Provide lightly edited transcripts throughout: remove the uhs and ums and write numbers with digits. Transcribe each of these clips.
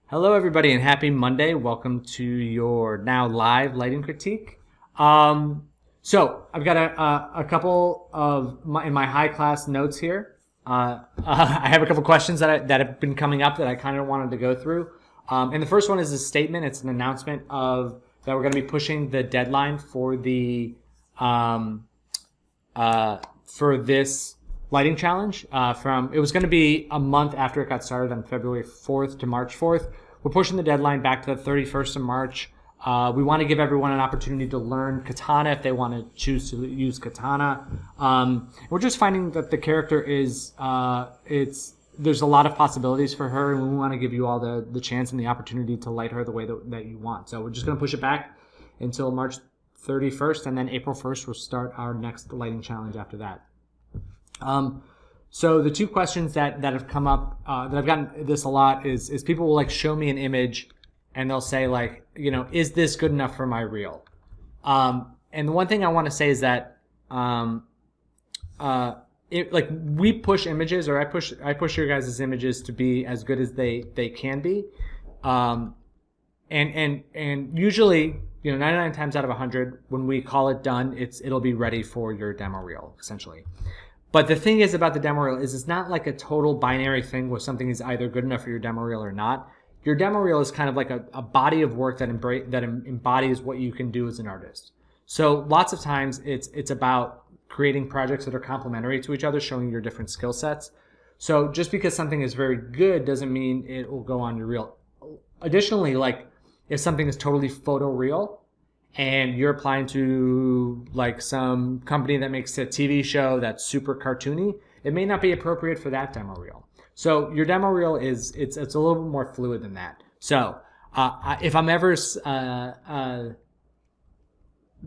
Hello, everybody, and happy Monday. Welcome to your now live lighting critique. So I've got a couple of in my high class notes here. I have a couple questions that have been coming up that I kind of wanted to go through. And the first one is a statement. It's an announcement of that we're going to be pushing the deadline for the for this lighting challenge it was going to be a month after it got started on February 4th to March 4th. We're pushing the deadline back to the 31st of March. We want to give everyone an opportunity to learn katana if they want to choose to use katana. We're just finding that the character is there's a lot of possibilities for her, and we want to give you all the chance and the opportunity to light her the way that you want. So we're just going to push it back until March 31st, and then April 1st we'll start our next lighting challenge after that. So the two questions that have come up, that I've gotten this a lot is people will like show me an image and they'll say like, is this good enough for my reel? And the one thing I want to say is that, we push images, or I push your guys' images to be as good as they can be. And usually, 99 times out of 100, when we call it done, it'll be ready for your demo reel, essentially. But the thing is about the demo reel is it's not like a total binary thing where something is either good enough for your demo reel or not. Your demo reel is kind of like a body of work that embodies what you can do as an artist. So lots of times it's about creating projects that are complementary to each other, showing your different skill sets. So just because something is very good doesn't mean it will go on your reel. Additionally, like if something is totally photo real, and you're applying to like some company that makes a TV show that's super cartoony, it may not be appropriate for that demo reel. So your demo reel it's a little bit more fluid than that. So if I'm ever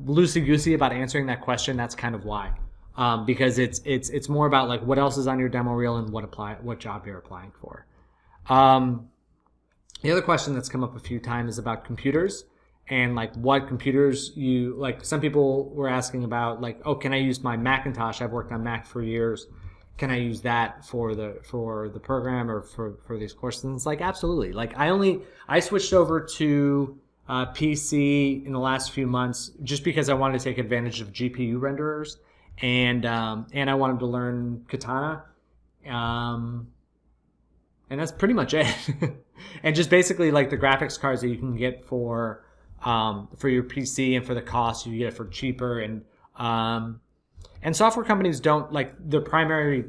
loosey-goosey about answering that question, that's kind of why. Because it's more about like what else is on your demo reel and what job you're applying for. The other question that's come up a few times is about computers. And like what computers some people were asking about like, oh, can I use my Macintosh? I've worked on Mac for years. Can I use that for the program or for these courses? And it's like, absolutely. Like I switched over to PC in the last few months just because I wanted to take advantage of GPU renderers and I wanted to learn katana. And that's pretty much it. And just basically like the graphics cards that you can get for your PC and for the cost you get it for cheaper, and software companies don't like their primary.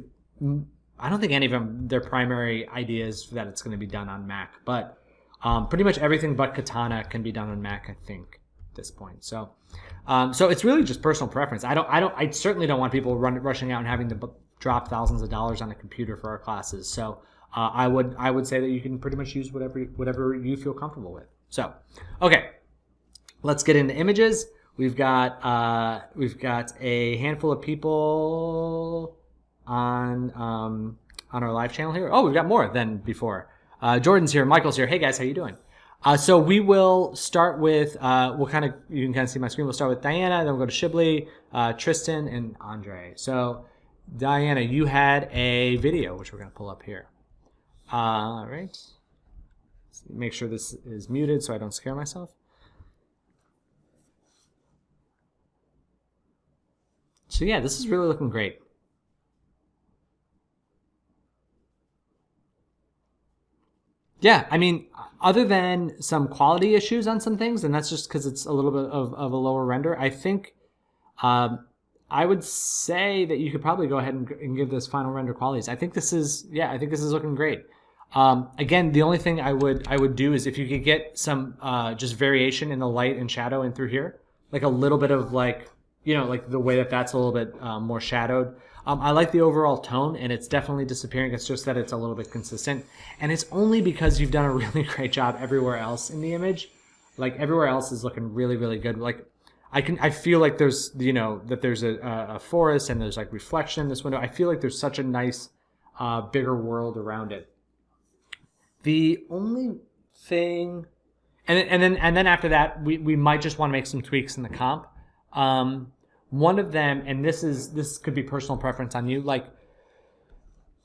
I don't think any of them their primary idea is that it's going to be done on Mac, but pretty much everything but katana can be done on Mac, I think, at this point. So it's really just personal preference. I certainly don't want people rushing out and having to drop thousands of dollars on a computer for our classes. So I would say that you can pretty much use whatever you feel comfortable with. So okay. Let's get into images. We've got a handful of people on our live channel here. Oh, we've got more than before. Jordan's here, Michael's here. Hey guys, how you doing? So we will start with you can kind of see my screen. We'll start with Diana, then we'll go to Shibli, Tristan, and Andre. So Diana, you had a video which we're going to pull up here. All right. Make sure this is muted so I don't scare myself. So yeah, this is really looking great. Yeah, I mean, other than some quality issues on some things, and that's just because it's a little bit of a lower render, I think I would say that you could probably go ahead and give this final render qualities. I think this is looking great. Again, the only thing I would do is if you could get some just variation in the light and shadow in through here, like a little bit of like like the way that's a little bit more shadowed. I like the overall tone, and it's definitely disappearing. It's just that it's a little bit consistent, and it's only because you've done a really great job everywhere else in the image. Like everywhere else is looking really, really good. Like I feel like there's that there's a forest and there's like reflection in this window. I feel like there's such a nice bigger world around it. The only thing, and then after that, we might just want to make some tweaks in the comp. One of them, and this could be personal preference on you, like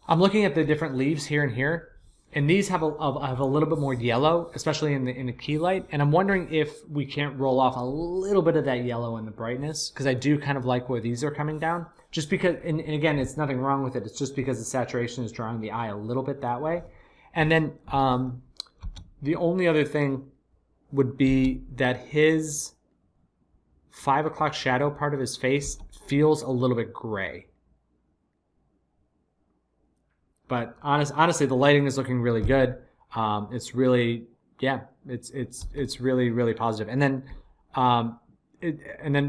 I'm looking at the different leaves here and here, and these have a little bit more yellow, especially in the key light. And I'm wondering if we can't roll off a little bit of that yellow in the brightness, because I do kind of like where these are coming down. Just because, and again, it's nothing wrong with it. It's just because the saturation is drawing the eye a little bit that way. And then the only other thing would be that his 5 o'clock shadow part of his face feels a little bit gray. But honestly, the lighting is looking really good. It's really, yeah, it's really, really positive. And then,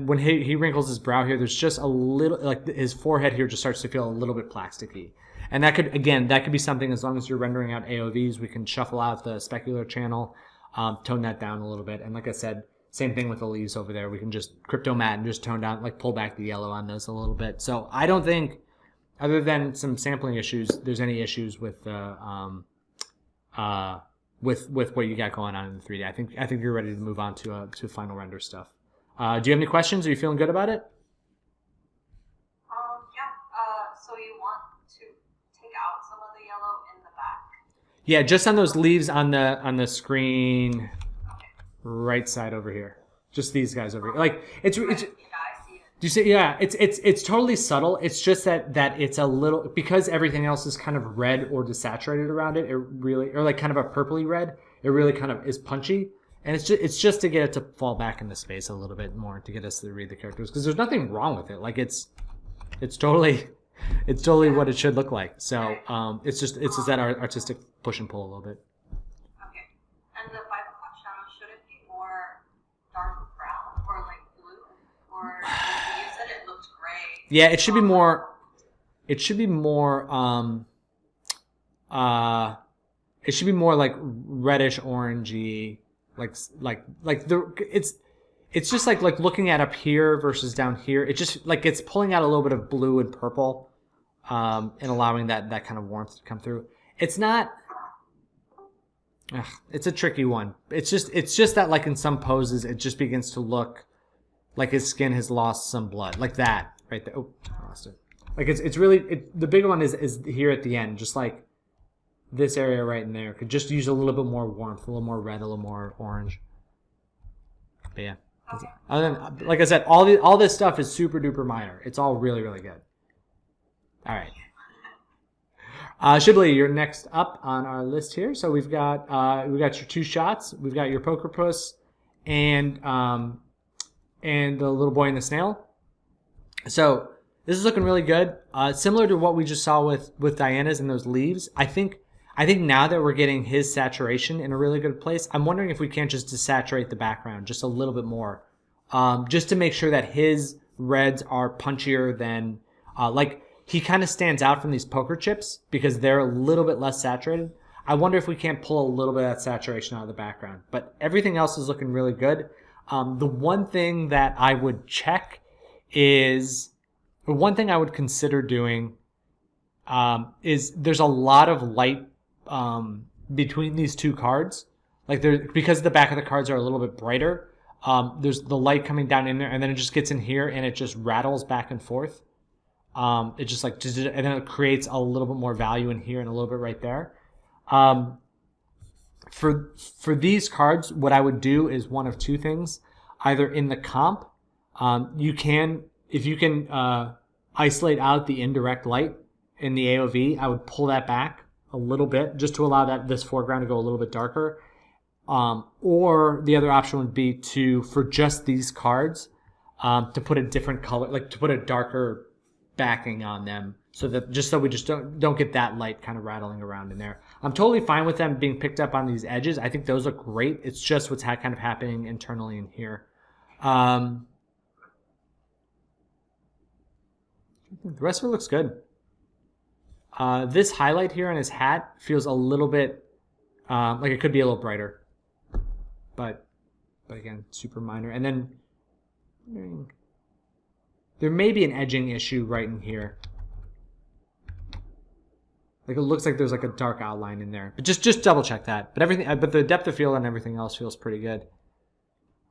when he wrinkles his brow here, there's just a little, like his forehead here just starts to feel a little bit plasticky. And that could be something, as long as you're rendering out AOVs, we can shuffle out the specular channel, tone that down a little bit. And like I said, same thing with the leaves over there. We can just crypto matte and just tone down, like pull back the yellow on those a little bit. So I don't think, other than some sampling issues, there's any issues with the with what you got going on in the 3D. I think you're ready to move on to final render stuff. Do you have any questions? Are you feeling good about it? Yeah. So you want to take out some of the yellow in the back? Yeah, just on those leaves on the screen, right side over here. Just these guys over here. Like it's. Do you see? Yeah, it's totally subtle. It's just that it's a little, because everything else is kind of red or desaturated around it. It really, or like kind of a purpley red. It really kind of is punchy, and it's just to get it to fall back into space a little bit more, to get us to read the characters, because there's nothing wrong with it. Like it's totally what it should look like. So it's just that artistic push and pull a little bit. Okay, and the 5 o'clock shadow, should it be more dark brown or like blue, or? Yeah, it should be more. It should be more. It should be more like reddish orangey, like the. It's just like looking at up here versus down here. It just like it's pulling out a little bit of blue and purple, and allowing that kind of warmth to come through. It's not. It's a tricky one. It's just that, like in some poses, it just begins to look like his skin has lost some blood, like that. Right there. Oh, I lost it. Like it's really the big one is here at the end, just like this area right in there could just use a little bit more warmth, a little more red, a little more orange. But yeah, okay. Other than, like I said, all this stuff is super duper minor. It's all really, really good. All right, Shibli, you're next up on our list here. So we've got your 2 shots. We've got your poker puss and the little boy and the snail. So this is looking really good. Similar to what we just saw with Diana's and those leaves. I think now that we're getting his saturation in a really good place, I'm wondering if we can't just desaturate the background just a little bit more, just to make sure that his reds are punchier than, like he kind of stands out from these poker chips because they're a little bit less saturated. I wonder if we can't pull a little bit of that saturation out of the background. But everything else is looking really good. The one thing that I would check is, one thing I would consider doing is there's a lot of light between these 2 cards. Like because the back of the cards are a little bit brighter, there's the light coming down in there, and then it just gets in here and it just rattles back and forth. It just like, and then it creates a little bit more value in here and a little bit right there. For these cards, what I would do is one of 2 things. Either in the comp, if you can isolate out the indirect light in the AOV, I would pull that back a little bit just to allow this foreground to go a little bit darker. Or the other option would be for just these cards, to put a different color, like to put a darker backing on them, so we just don't get that light kind of rattling around in there. I'm totally fine with them being picked up on these edges. I think those look great. It's just what's kind of happening internally in here. The rest of it looks good. This highlight here on his hat feels a little bit like it could be a little brighter, but again, super minor. And then there may be an edging issue right in here. Like it looks like there's like a dark outline in there, but just double check that. But the depth of field and everything else feels pretty good.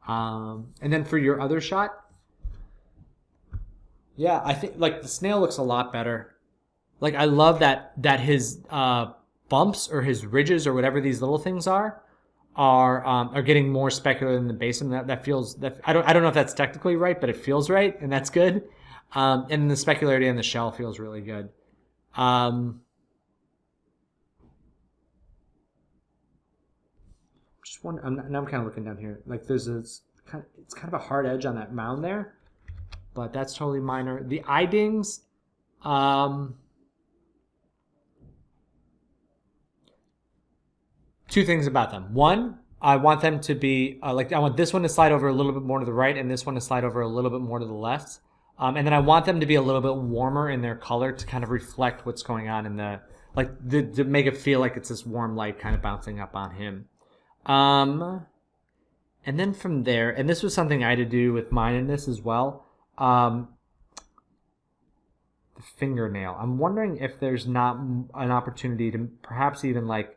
And then for your other shot, yeah, I think like the snail looks a lot better. Like I love that his bumps or his ridges or whatever these little things are getting more specular than the base. And that feels that I don't know if that's technically right, but it feels right, and that's good. And the specularity on the shell feels really good. Just one. Now I'm kind of looking down here. Like there's it's kind of a hard edge on that mound there, but that's totally minor. The eye dings. Two things about them. One, I want them to be I want this one to slide over a little bit more to the right, and this one to slide over a little bit more to the left. And then I want them to be a little bit warmer in their color to kind of reflect what's going on in to make it feel like it's this warm light kind of bouncing up on him. And then from there, and this was something I had to do with mine in this as well. The fingernail. I'm wondering if there's not an opportunity to perhaps even like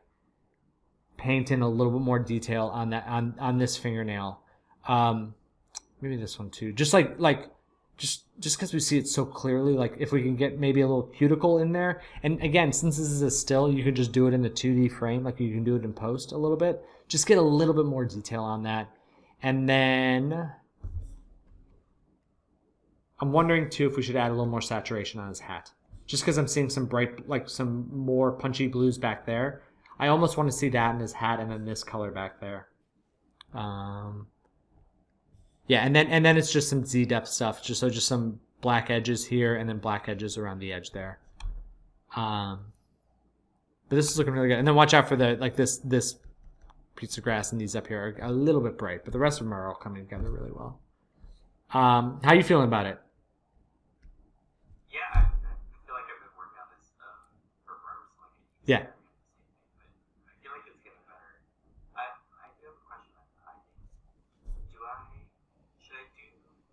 paint in a little bit more detail on that on this fingernail. Maybe this one too. Just because we see it so clearly, like if we can get maybe a little cuticle in there. And again, since this is a still, you could just do it in the 2D frame, like you can do it in post a little bit. Just get a little bit more detail on that. And then I'm wondering too if we should add a little more saturation on his hat. Just because I'm seeing some bright, like some more punchy blues back there. I almost want to see that in his hat and then this color back there. Yeah, and then it's just some Z depth stuff. Just some black edges here and then black edges around the edge there. But this is looking really good. And then watch out for this piece of grass and these up here are a little bit bright, but the rest of them are all coming together really well. How are you feeling about it? Yeah, I feel like I've been working on this for months. Yeah. I feel like it's getting better. I do have a question on the eye things. Should I do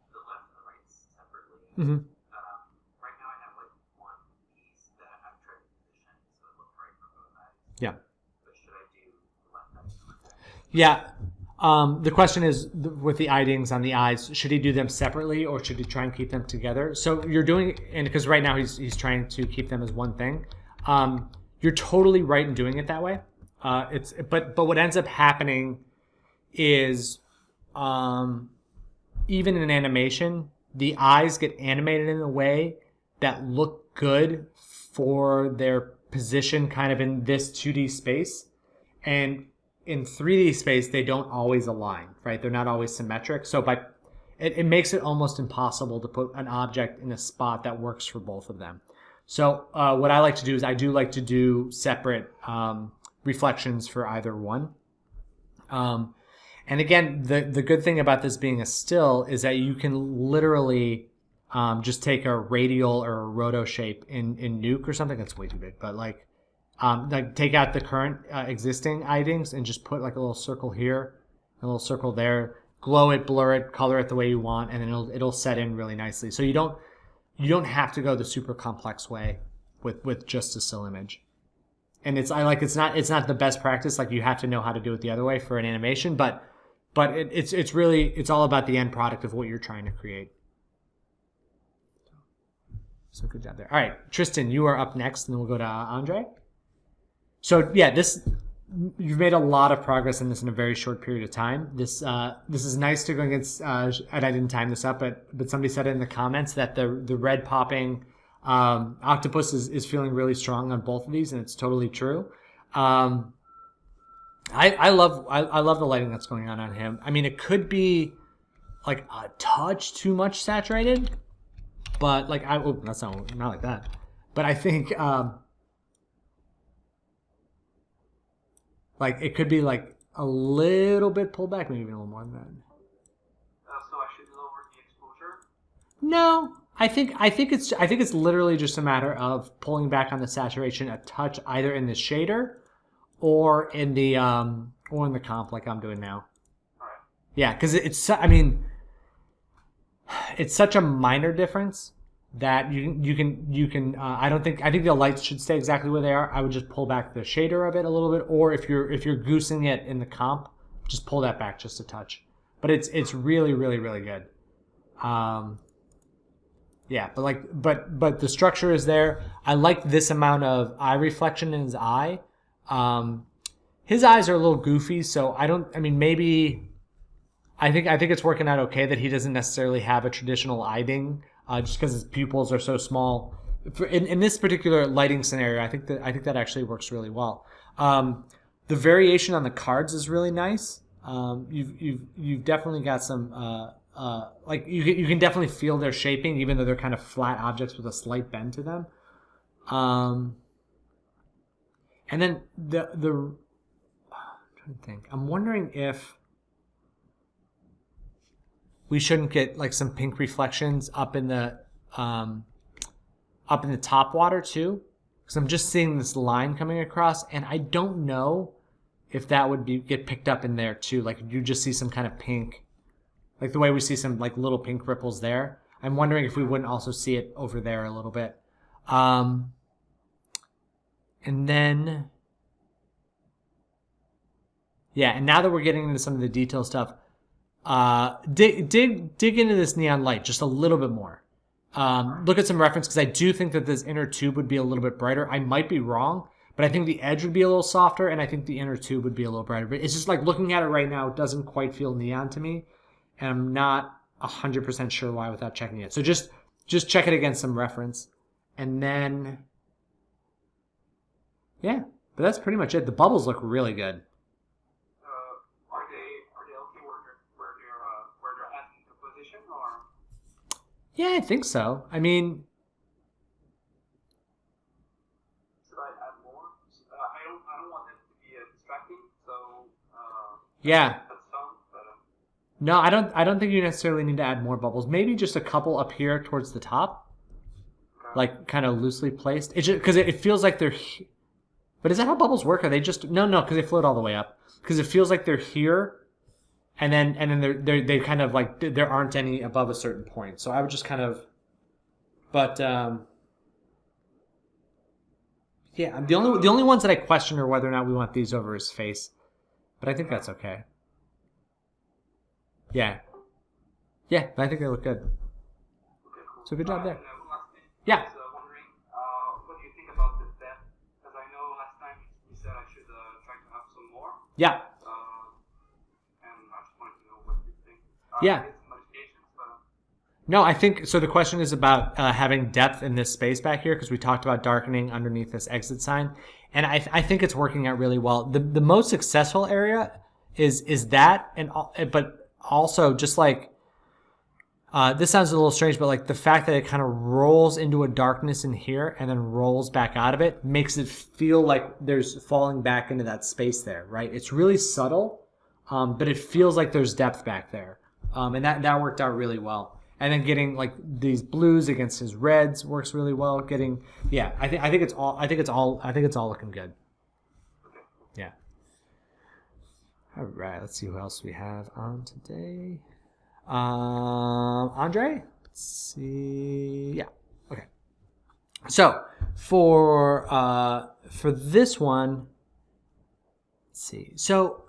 the left and the right separately? Mm-hmm. Right now I have like one piece that I've tried to position so it looks right for both eyes. Yeah. But should I do the left eye? Yeah. The question is with the eye-dings on the eyes, should he do them separately or should he try and keep them together? So you're doing, and because right now he's trying to keep them as one thing. You're totally right in doing it that way. But what ends up happening is, even in animation, the eyes get animated in a way that look good for their position kind of in this 2D space. And in 3D space, they don't always align, right? They're not always symmetric. So it makes it almost impossible to put an object in a spot that works for both of them. So what I like to do is I do like to do separate reflections for either one. And again, the good thing about this being a still is that you can literally just take a radial or a roto shape in Nuke or something. That's way too big, but like take out the current existing eye-dings and just put like a little circle here, a little circle there, glow it, blur it, color it the way you want, and then it'll set in really nicely. So you don't have to go the super complex way with just a still image. And it's not the best practice. Like you have to know how to do it the other way for an animation, but it's all about the end product of what you're trying to create. So good job there. All right, Tristan, you are up next, and then we'll go to Andre. So yeah, you've made a lot of progress in this in a very short period of time. This is nice to go against, and I didn't time this up, but somebody said in the comments that the red popping octopus is feeling really strong on both of these, and it's totally true. I love the lighting that's going on him. I mean, it could be like a touch too much saturated, but like that's not like that. But I think like it could be like a little bit pulled back, maybe even a little more than that. So I should lower the exposure? No, I think it's literally just a matter of pulling back on the saturation a touch, either in the shader or in the comp, like I'm doing now. All right. Yeah, because it's such a minor difference that you can I think the lights should stay exactly where they are. I would just pull back the shader of it a little bit, or if you're goosing it in the comp, just pull that back just a touch. But it's really, really, really good. Yeah, but the structure is there. I like this amount of eye reflection in his eye. His eyes are a little goofy, so maybe I think it's working out okay that he doesn't necessarily have a traditional eye-ding, just because his pupils are so small. In this particular lighting scenario, I think that actually works really well. The variation on the cards is really nice. You've definitely got some like you can definitely feel their shaping, even though they're kind of flat objects with a slight bend to them. And then the I'm trying to think. I'm wondering if we shouldn't get like some pink reflections up in the top water too, because I'm just seeing this line coming across, and I don't know if that would get picked up in there too. Like you just see some kind of pink, like the way we see some like little pink ripples there. I'm wondering if we wouldn't also see it over there a little bit. And then, yeah, and now that we're getting into some of the detail stuff, dig into this neon light just a little bit more. Look at some reference, because I do think that this inner tube would be a little bit brighter. I might be wrong, but I think the edge would be a little softer, and I think the inner tube would be a little brighter. But it's just like looking at it right now, it doesn't quite feel neon to me, and I'm not 100% sure why without checking it. So just check it against some reference, and then, yeah, but that's pretty much it. The bubbles look really good. Are they okay where they're at in the position, or? Yeah, I think so. I mean, Should I add more? I don't want them to be distracting, so yeah. that's some, but No, I don't think you necessarily need to add more bubbles. Maybe just a couple up here towards the top, like kind of loosely placed. It's just because it feels like they're. But is that how bubbles work? Are they just no? Because they float all the way up. Because it feels like they're here, and then they kind of like there aren't any above a certain point. So I would just kind of, but yeah, the only ones that I question are whether or not we want these over his face, but I think that's okay. Yeah, I think they look good. okay, cool. So good job there. And one last thing. Yeah. I was wondering, what do you think about the depth? Because I know last time you said I should try to have some more. Yeah. And I just wanted to know what you think. Yeah. I did some modifications, but No, I think so. The question is about having depth in this space back here, because we talked about darkening underneath this exit sign, and I think it's working out really well. The most successful area is that, but also just like this sounds a little strange, but like the fact that it kind of rolls into a darkness in here and then rolls back out of it makes it feel like there's falling back into that space there, right? It's really subtle, but it feels like there's depth back there, and that worked out really well. And then getting like these blues against his reds works really well. I think it's all looking good. Yeah. All right, let's see who else we have on today. Andre? Let's see. Yeah. Okay. So for this one, let's see. So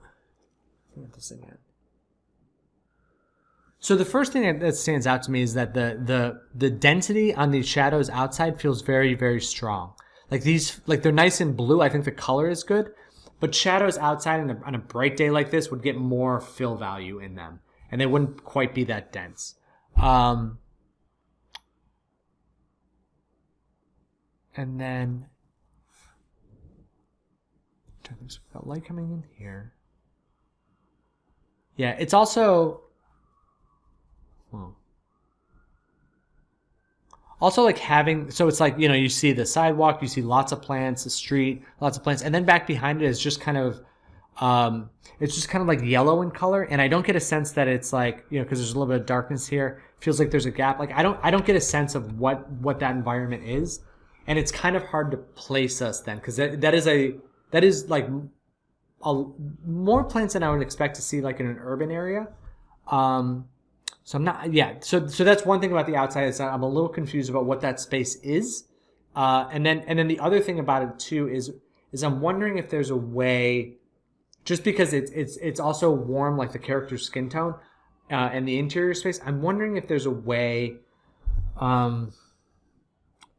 this again. So the first thing that stands out to me is that the density on these shadows outside feels very, very strong. Like these, like they're nice and blue. I think the color is good, but shadows outside on a bright day like this would get more fill value in them, and they wouldn't quite be that dense. And then we've got light coming in here. Yeah, it's also. Also, like having, so it's like, you see the sidewalk, you see lots of plants, the street, lots of plants, and then back behind it is just kind of, it's just kind of like yellow in color, and I don't get a sense that it's like, because there's a little bit of darkness here, it feels like there's a gap. Like I don't get a sense of what that environment is, and it's kind of hard to place us then, because that is like more plants than I would expect to see like in an urban area. So I'm not, yeah. So that's one thing about the outside is that I'm a little confused about what that space is, and then the other thing about it too is I'm wondering if there's a way, just because it's also warm like the character's skin tone, and the interior space. I'm wondering if there's a way, that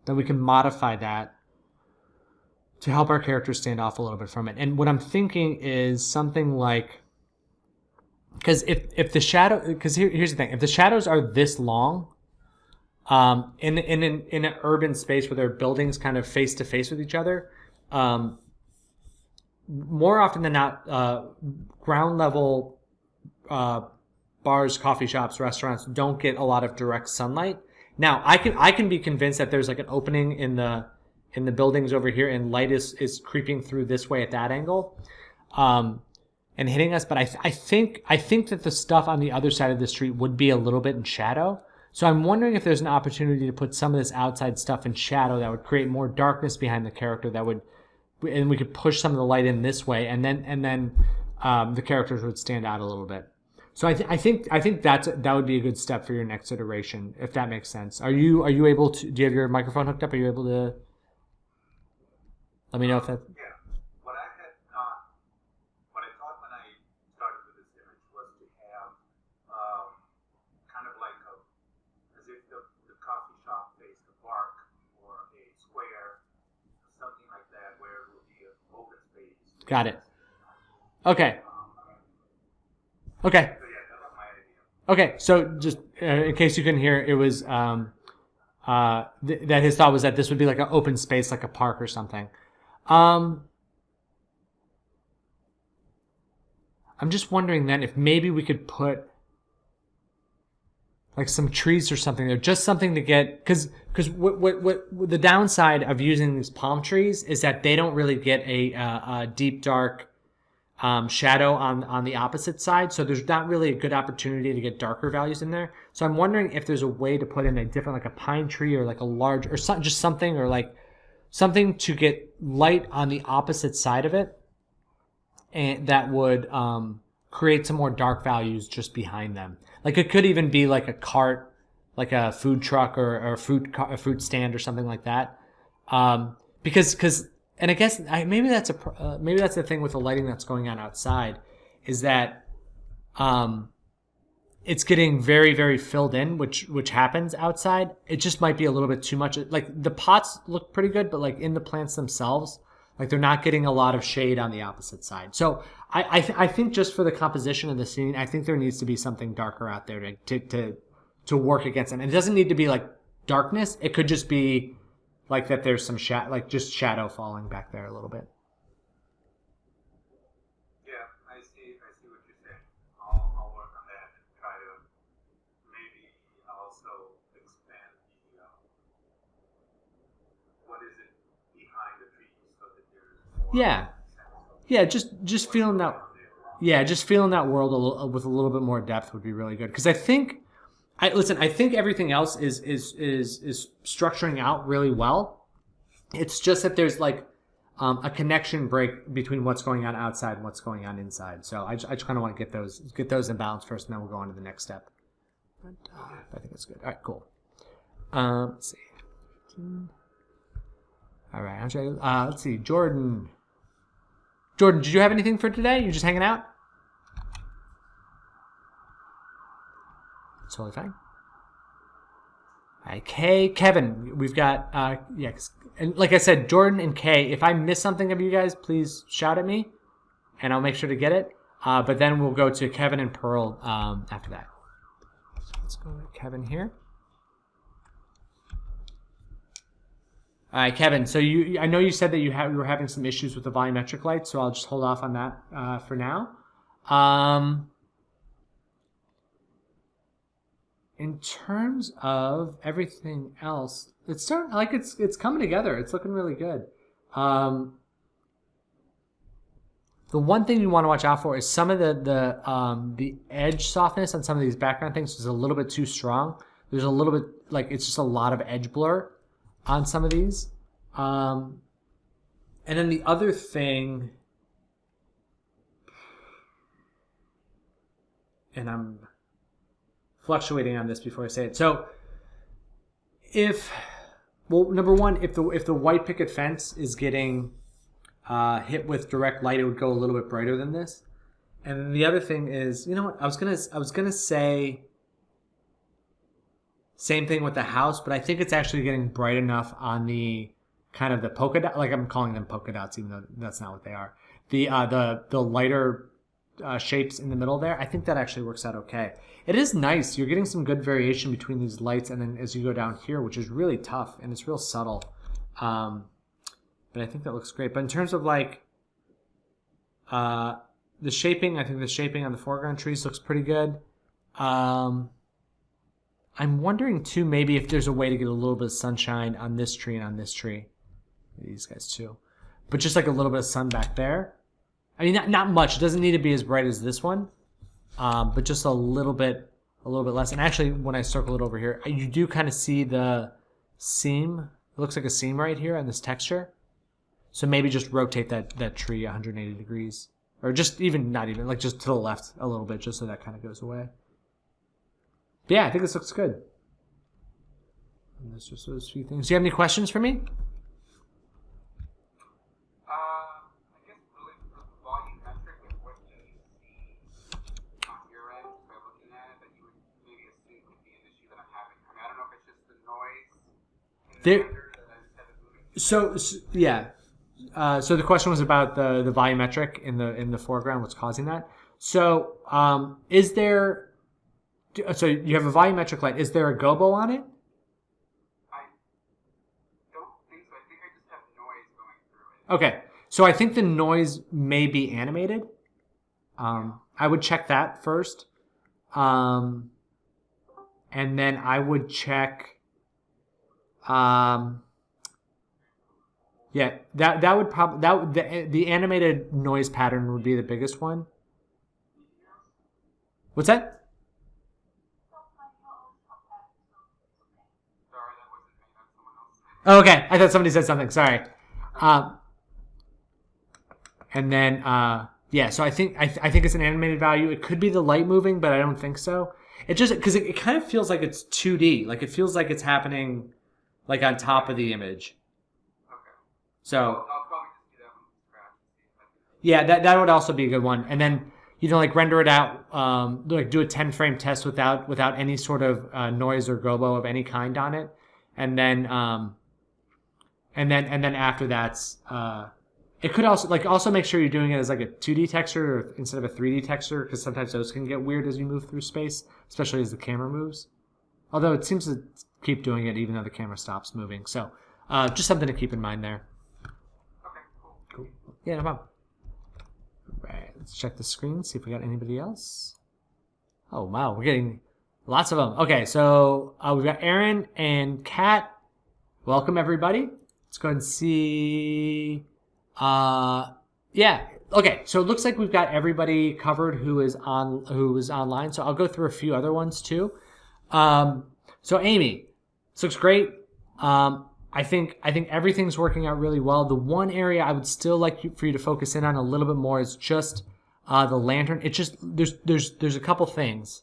we can modify that to help our characters stand off a little bit from it. And what I'm thinking is something like, because if the shadow, because here's the thing, if the shadows are this long, in an urban space where there are buildings kind of face to face with each other, more often than not, ground level bars, coffee shops, restaurants don't get a lot of direct sunlight. Now, I can be convinced that there's like an opening in the buildings over here, and light is creeping through this way at that angle, and hitting us. But I think that the stuff on the other side of the street would be a little bit in shadow. So I'm wondering if there's an opportunity to put some of this outside stuff in shadow that would create more darkness behind the character. And we could push some of the light in this way, and then the characters would stand out a little bit. So I think that would be a good step for your next iteration, if that makes sense. Are you able to? Do you have your microphone hooked up? Are you able to? Let me know if that. Yeah. What I thought when I started with this image was to have kind of like as if the coffee shop faced a park or a square, something like that, where it would be an open space. Got it. Okay. Okay. So yeah, that was my idea. Okay. So just in case you couldn't hear, it was that his thought was that this would be like an open space, like a park or something. I'm just wondering then if maybe we could put like some trees or something there, just something to get, because what the downside of using these palm trees is that they don't really get a deep dark shadow on the opposite side, so there's not really a good opportunity to get darker values in there. So I'm wondering if there's a way to put in a different, like a pine tree or like a large, or just something, or like something to get light on the opposite side of it, and that would create some more dark values just behind them. Like it could even be like a cart, like a food truck or a fruit stand or something like that. Because and I guess maybe that's the thing with the lighting that's going on outside, is that it's getting very, very filled in, which happens outside. It just might be a little bit too much. Like the pots look pretty good, but like in the plants themselves, like they're not getting a lot of shade on the opposite side. So I think just for the composition of the scene, I think there needs to be something darker out there to work against them. And it doesn't need to be like darkness. It could just be like that there's some just shadow falling back there a little bit. Yeah, I see what you're saying. I'll work on that and try to maybe also expand the what is it behind the trees, so that there's more. Yeah, just feeling that. Yeah, just feeling that world with a little bit more depth would be really good. Because I think everything else is structuring out really well. It's just that there's like a connection break between what's going on outside and what's going on inside. So I just kind of want to get those in balance first, and then we'll go on to the next step. But I think it's good. All right, cool. Let's see. All right, I'll try. Let's see, Jordan. Jordan, did you have anything for today? You just hanging out? Totally fine. All right, Kevin, we've got, and like I said, Jordan and Kay, if I miss something of you guys, please shout at me, and I'll make sure to get it. But then we'll go to Kevin and Perle after that. So let's go to Kevin here. All right, Kevin, so I know you said that you were having some issues with the volumetric light, so I'll just hold off on that for now. In terms of everything else, it's starting like it's coming together. It's looking really good. The one thing you want to watch out for is some of the edge softness on some of these background things is a little bit too strong. There's a little bit like it's just a lot of edge blur on some of these. And then the other thing, and I'm fluctuating on this before I say it. So number one, if the white picket fence is getting hit with direct light, it would go a little bit brighter than this. And the other thing is, you know what, I was gonna say same thing with the house, but I think it's actually getting bright enough on the kind of the polka dot, like I'm calling them polka dots, even though that's not what they are. The lighter shapes in the middle there, I think that actually works out okay. It is nice. You're getting some good variation between these lights, and then as you go down here, which is really tough, and it's real subtle. But I think that looks great. But in terms of like the shaping, I think the shaping on the foreground trees looks pretty good. I'm wondering too, maybe if there's a way to get a little bit of sunshine on this tree and on this tree. These guys too. But just like a little bit of sun back there. I mean, not much. It doesn't need to be as bright as this one, but just a little bit less. And actually, when I circle it over here, you do kind of see the seam. It looks like a seam right here on this texture. So maybe just rotate that tree 180 degrees, or just not even, like just to the left a little bit, just so that kind of goes away. But yeah, I think this looks good. And that's just those few things. Do you have any questions for me? So the question was about the volumetric in the foreground. What's causing that? So is there? So you have a volumetric light. Is there a gobo on it? I don't think so. I think I just have noise going through it. Okay, so I think the noise may be animated. I would check that first, and then I would check. Yeah, that would probably the animated noise pattern would be the biggest one. What's that? Sorry, that wasn't me. That's someone else. Oh, okay, I thought somebody said something. Sorry. And then yeah, so I think it's an animated value. It could be the light moving, but I don't think so. It just because it kind of feels like it's 2D. Like it feels like it's happening like on top of the image. Okay. So I'll probably just do that one from scratch and see if I can. yeah, that would also be a good one. And then like render it out, like do a 10 frame test without any sort of noise or gobo of any kind on it, and then after that's it could also make sure you're doing it as like a 2D texture instead of a 3D texture, because sometimes those can get weird as you move through space, especially as the camera moves. Although it seems to keep doing it even though the camera stops moving. So just something to keep in mind there. Okay, cool. Yeah, no problem. Right, let's check the screen, see if we got anybody else. Oh, wow, we're getting lots of them. Okay, so we've got Aaron and Kat. Welcome, everybody. Let's go ahead and see. Yeah, okay, so it looks like we've got everybody covered who is online. So I'll go through a few other ones too. So Amy, this looks great. I think everything's working out really well. The one area I would still like for you to focus in on a little bit more is just the lantern. It's just there's a couple things.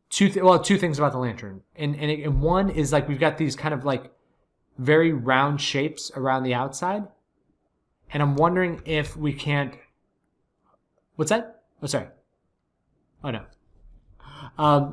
Two things about the lantern, and one is like we've got these kind of like very round shapes around the outside, and I'm wondering if we can't. What's that? Oh, sorry. Oh no.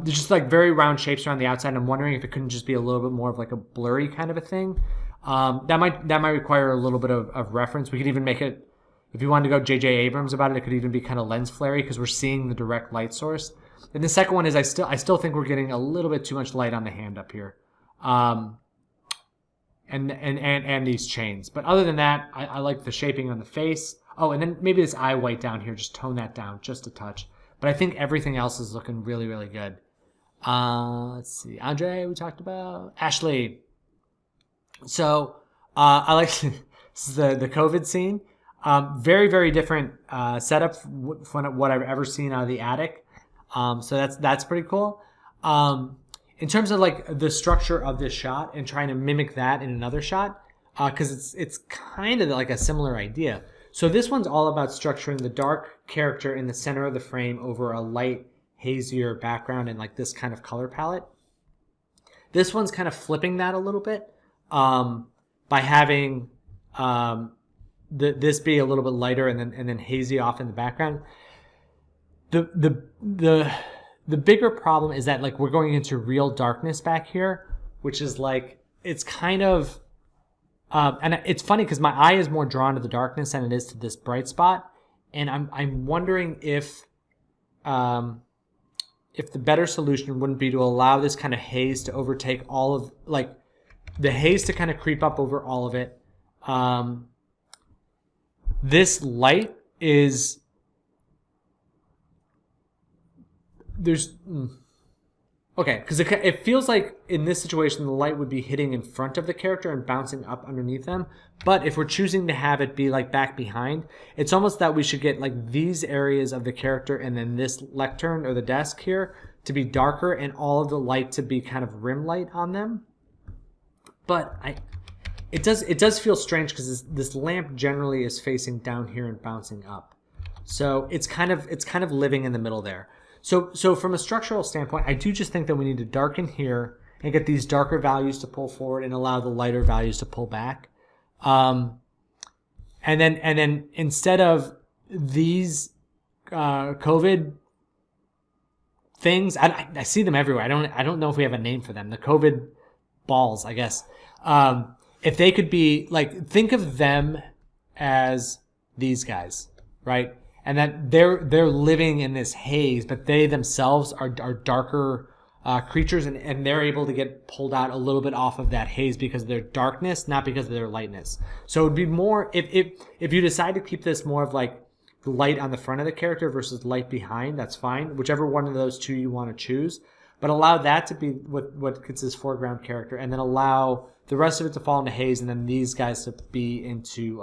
There's just like very round shapes around the outside, and I'm wondering if it couldn't just be a little bit more of like a blurry kind of a thing. That might require a little bit of reference. We could even make it, if you wanted to go J.J. Abrams about it, it could even be kind of lens flary because we're seeing the direct light source. And the second one is I still think we're getting a little bit too much light on the hand up here, and these chains. But other than that, I like the shaping on the face. Oh, and then maybe this eye white down here, just tone that down just a touch. But I think everything else is looking really, really good. Let's see. Andre, we talked about. Ashley. So I like this is the COVID scene. Very, very different setup from what I've ever seen out of the attic. So that's pretty cool. In terms of like the structure of this shot and trying to mimic that in another shot, because it's kind of like a similar idea. So this one's all about structuring the dark character in the center of the frame over a light, hazier background and like this kind of color palette. This one's kind of flipping that a little bit by having this be a little bit lighter and then hazy off in the background. The the bigger problem is that like we're going into real darkness back here, which is like, it's kind of, and it's funny because my eye is more drawn to the darkness than it is to this bright spot. And I'm wondering if the better solution wouldn't be to allow this kind of haze to overtake all of, like the haze to kind of creep up over all of it. This light is, okay, because it feels like in this situation the light would be hitting in front of the character and bouncing up underneath them. But if we're choosing to have it be like back behind, it's almost that we should get like these areas of the character and then this lectern or the desk here to be darker and all of the light to be kind of rim light on them. But it does feel strange because this lamp generally is facing down here and bouncing up. So it's kind of living in the middle there. So from a structural standpoint, I do just think that we need to darken here and get these darker values to pull forward and allow the lighter values to pull back. And then instead of these COVID things, I see them everywhere. I don't know if we have a name for them. The COVID balls, I guess. If they could be like, think of them as these guys, right? And that they're living in this haze, but they themselves are darker creatures, and they're able to get pulled out a little bit off of that haze because of their darkness, not because of their lightness. So it'd be more if you decide to keep this more of like the light on the front of the character versus light behind, that's fine. Whichever one of those two you want to choose, but allow that to be what gets this foreground character, and then allow the rest of it to fall into haze, and then these guys to be into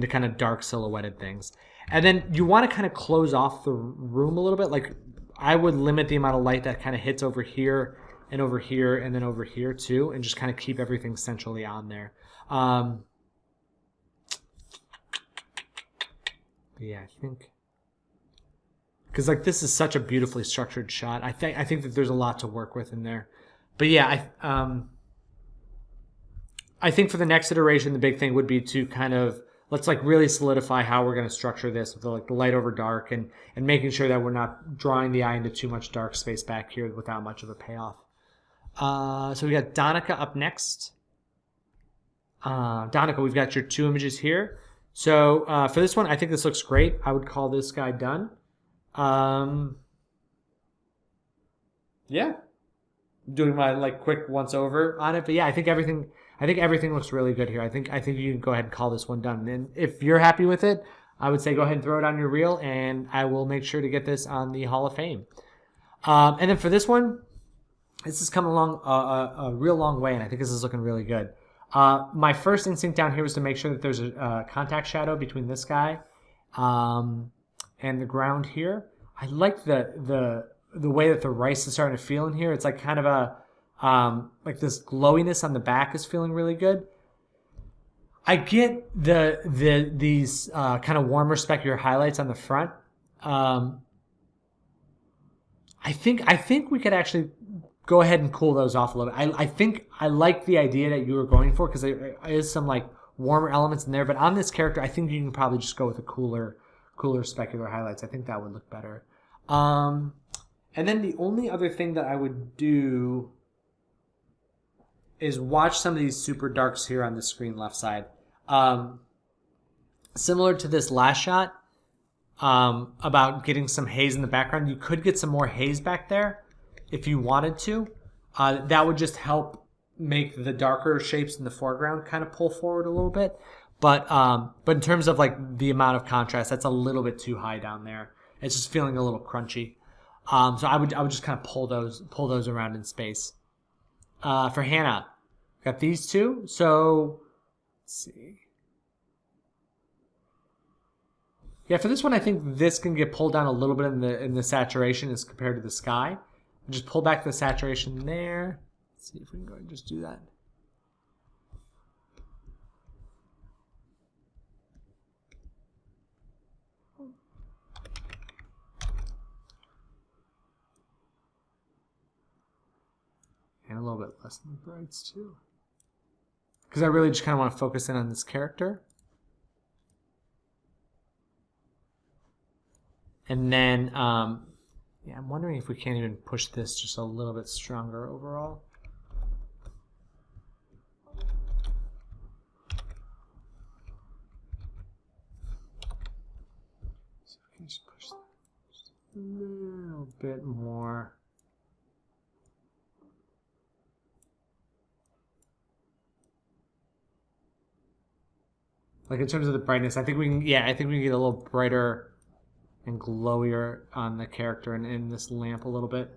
kind of dark silhouetted things. And then you want to kind of close off the room a little bit. Like I would limit the amount of light that kind of hits over here and over here and then over here too, and just kind of keep everything centrally on there. Yeah, I think because like this is such a beautifully structured shot. I think that there's a lot to work with in there. But yeah, I think for the next iteration, the big thing would be to kind of let's like really solidify how we're going to structure this with the light over dark and making sure that we're not drawing the eye into too much dark space back here without much of a payoff. So we got Donika up next. Donika, we've got your 2 images here. So for this one, I think this looks great. I would call this guy done. Yeah, doing my like quick once over on it, but yeah, I think everything looks really good here. I think you can go ahead and call this one done. And if you're happy with it, I would say go ahead and throw it on your reel, and I will make sure to get this on the Hall of Fame. And then for this one, this has come along a real long way, and I think this is looking really good. My first instinct down here was to make sure that there's a contact shadow between this guy and the ground here. I like the way that the rice is starting to feel in here. It's like kind of a like this glowiness on the back is feeling really good. I get these kind of warmer specular highlights on the front. I think we could actually go ahead and cool those off a little bit. I think I like the idea that you were going for because there is some like warmer elements in there. But on this character, I think you can probably just go with a cooler specular highlights. I think that would look better. And then the only other thing that I would do is watch some of these super darks here on the screen left side. Similar to this last shot about getting some haze in the background, you could get some more haze back there if you wanted to. That would just help make the darker shapes in the foreground kind of pull forward a little bit. But in terms of like the amount of contrast, that's a little bit too high down there. It's just feeling a little crunchy. So I would just kind of pull those around in space. For Hannah, got these two. So let's see. Yeah, for this one, I think this can get pulled down a little bit in the saturation as compared to the sky. Just pull back the saturation there. Let's see if we can go ahead and just do that. And a little bit less in the brights too. Because I really just kind of want to focus in on this character. And then Yeah, I'm wondering if we can't even push this just a little bit stronger overall. So we can just push that just a little bit more. Like in terms of the brightness, I think we can, yeah, I think we can get a little brighter and glowier on the character and in this lamp a little bit.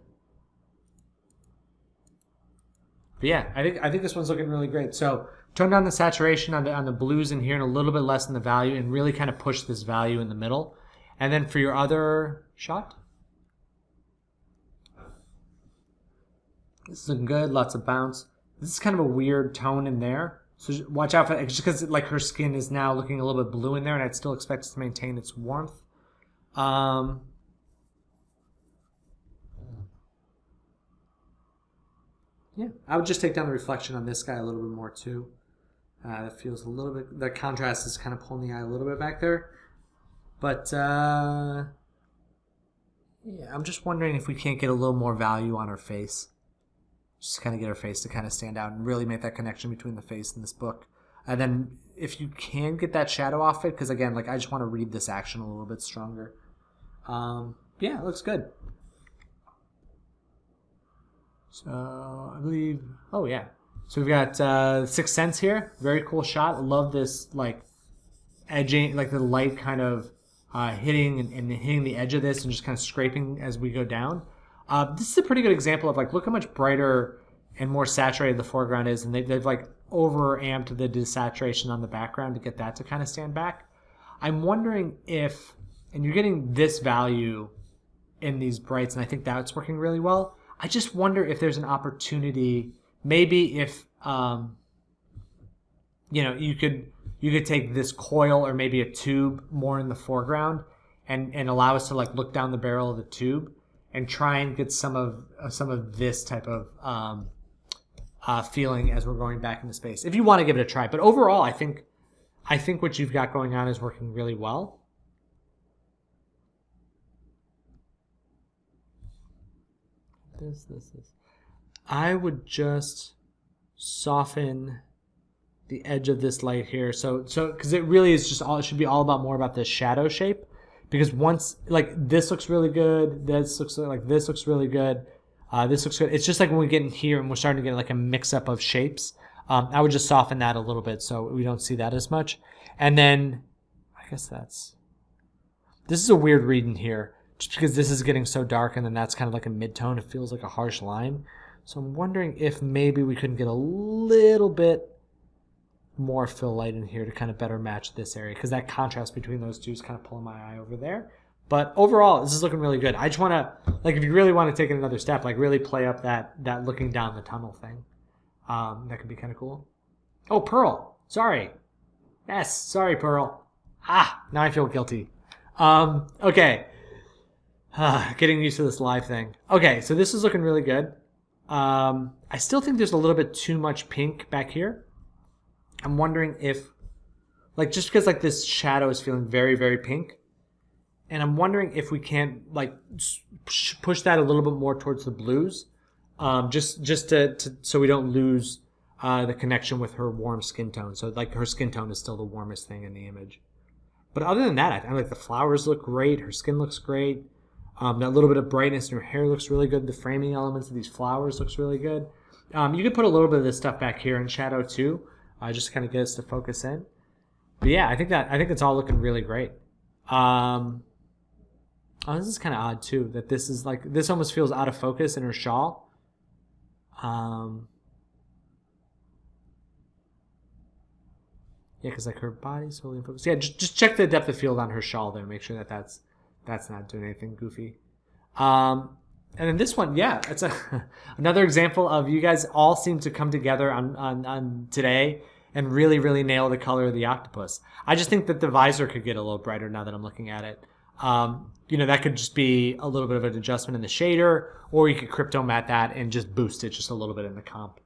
But yeah, I think this one's looking really great. So tone down the saturation on the blues in here and a little bit less in the value, and really kind of push this value in the middle. And then for your other shot, this is looking good, lots of bounce. This is kind of a weird tone in there. So watch out for it, just because like her skin is now looking a little bit blue in there, and I'd still expect it to maintain its warmth. Yeah, I would just take down the reflection on this guy a little bit more too. That feels a little bit, the contrast is kind of pulling the eye a little bit back there. But yeah, I'm just wondering if we can't get a little more value on her face. Just kind of get her face to kind of stand out and really make that connection between the face and this book. And then if you can get that shadow off it, because again, like I just want to read this action a little bit stronger. Yeah, it looks good. So I believe, oh yeah. So we've got Sixth Sense here. Very cool shot. I love this like edging, like the light kind of hitting and hitting the edge of this and just kind of scraping as we go down. This is a pretty good example of like, look how much brighter and more saturated the foreground is, and they've like over-amped the desaturation on the background to get that to kind of stand back. I'm wondering if, and you're getting this value in these brights, and I think that's working really well. I just wonder if there's an opportunity, maybe if, you could take this coil or maybe a tube more in the foreground and allow us to like look down the barrel of the tube and try and get some of this type of feeling as we're going back into space. If you want to give it a try, but overall, I think what you've got going on is working really well. This. I would just soften the edge of this light here. So because it really is just all, it should be all about more about this shadow shape. Because once, like, this looks really good, this looks really good, this looks good. It's just like when we get in here and we're starting to get like a mix-up of shapes. I would just soften that a little bit so we don't see that as much. And then, I guess this is a weird read in here, just because this is getting so dark and then that's kind of like a mid-tone. It feels like a harsh line. So I'm wondering if maybe we couldn't get a little bit more fill light in here to kind of better match this area, because that contrast between those two is kind of pulling my eye over there. But overall, this is looking really good. I just want to, like, if you really want to take it another step, like really play up that looking down the tunnel thing. That could be kind of cool. Oh, Pearl. Sorry. Yes, sorry, Pearl. Now I feel guilty. Okay. Getting used to this live thing. Okay, so this is looking really good. I still think there's a little bit too much pink back here. I'm wondering if, like, just because like this shadow is feeling very, very pink, and I'm wondering if we can't like push that a little bit more towards the blues, just to so we don't lose the connection with her warm skin tone. So like her skin tone is still the warmest thing in the image. But other than that, I like the flowers look great. Her skin looks great. That little bit of brightness in her hair looks really good. The framing elements of these flowers looks really good. You could put a little bit of this stuff back here in shadow too. Just to kind of get us to focus in. But yeah, I think it's all looking really great. This is kind of odd too, that this is like, this almost feels out of focus in her shawl. Yeah, because like her body's totally in focus. Yeah, just check the depth of field on her shawl there. Make sure that's not doing anything goofy. And then this one, yeah, it's another example of you guys all seem to come together on today and really, really nail the color of the octopus. I just think that the visor could get a little brighter now that I'm looking at it. That could just be a little bit of an adjustment in the shader, or you could crypto matte that and just boost it just a little bit in the comp.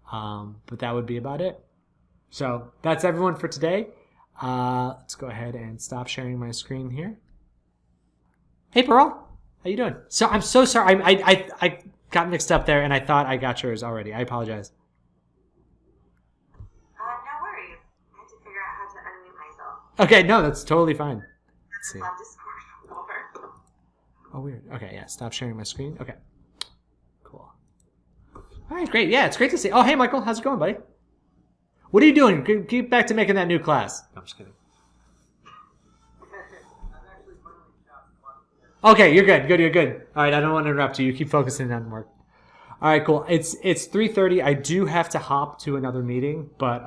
But that would be about it. So that's everyone for today. Let's go ahead and stop sharing my screen here. Hey, Pearl. How you doing? So I'm so sorry. I got mixed up there, and I thought I got yours already. I apologize. No worries. I had to figure out how to unmute myself. Okay, no, that's totally fine. Let's see. On Discord before. Oh, weird. Okay, yeah. Stop sharing my screen. Okay. Cool. All right, great. Yeah, it's great to see. Oh, hey, Michael. How's it going, buddy? What are you doing? Get back to making that new class. No, I'm just kidding. Okay, you're good. You're good. All right, I don't want to interrupt you. You keep focusing on work. All right, cool. It's 3:30. I do have to hop to another meeting, but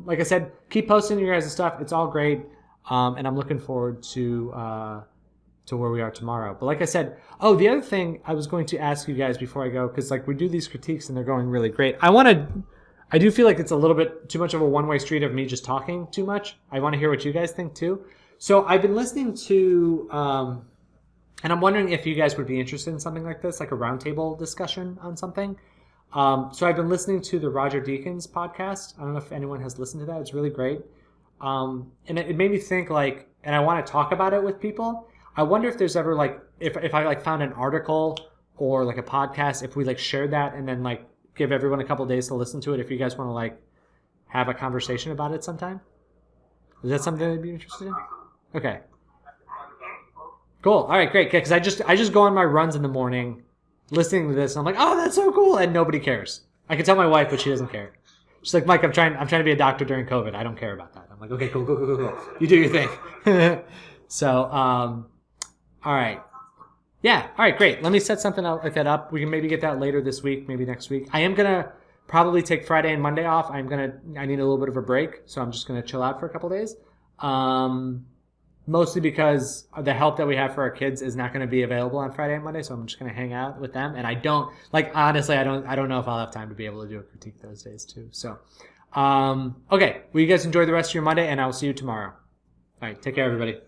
like I said, keep posting your guys' stuff. It's all great, and I'm looking forward to where we are tomorrow. But like I said, the other thing I was going to ask you guys before I go, because like we do these critiques and they're going really great. I do feel like it's a little bit too much of a one-way street of me just talking too much. I want to hear what you guys think too. So I've been listening to, and I'm wondering if you guys would be interested in something like this, like a roundtable discussion on something. So I've been listening to the Roger Deakins podcast. I don't know if anyone has listened to that. It's really great. And it made me think like, and I want to talk about it with people. I wonder if there's ever like, if I like found an article or like a podcast, if we like shared that and then like give everyone a couple days to listen to it. If you guys want to like have a conversation about it sometime. Is that something that you'd be interested in? Okay. Cool. All right, great. Because I just go on my runs in the morning, listening to this, and I'm like, oh, that's so cool, and nobody cares. I can tell my wife, but she doesn't care. She's like, Mike, I'm trying to be a doctor during COVID. I don't care about that. I'm like, okay, cool. You do your thing. So, all right. Yeah. All right, great. Let me set something like that up. We can maybe get that later this week, maybe next week. I am gonna probably take Friday and Monday off. I need a little bit of a break, so I'm just gonna chill out for a couple days. Mostly because the help that we have for our kids is not going to be available on Friday and Monday, so I'm just going to hang out with them. And I don't honestly, I don't know if I'll have time to be able to do a critique those days too. So, okay. Well, you guys enjoy the rest of your Monday, and I'll see you tomorrow. All right. Take care, everybody.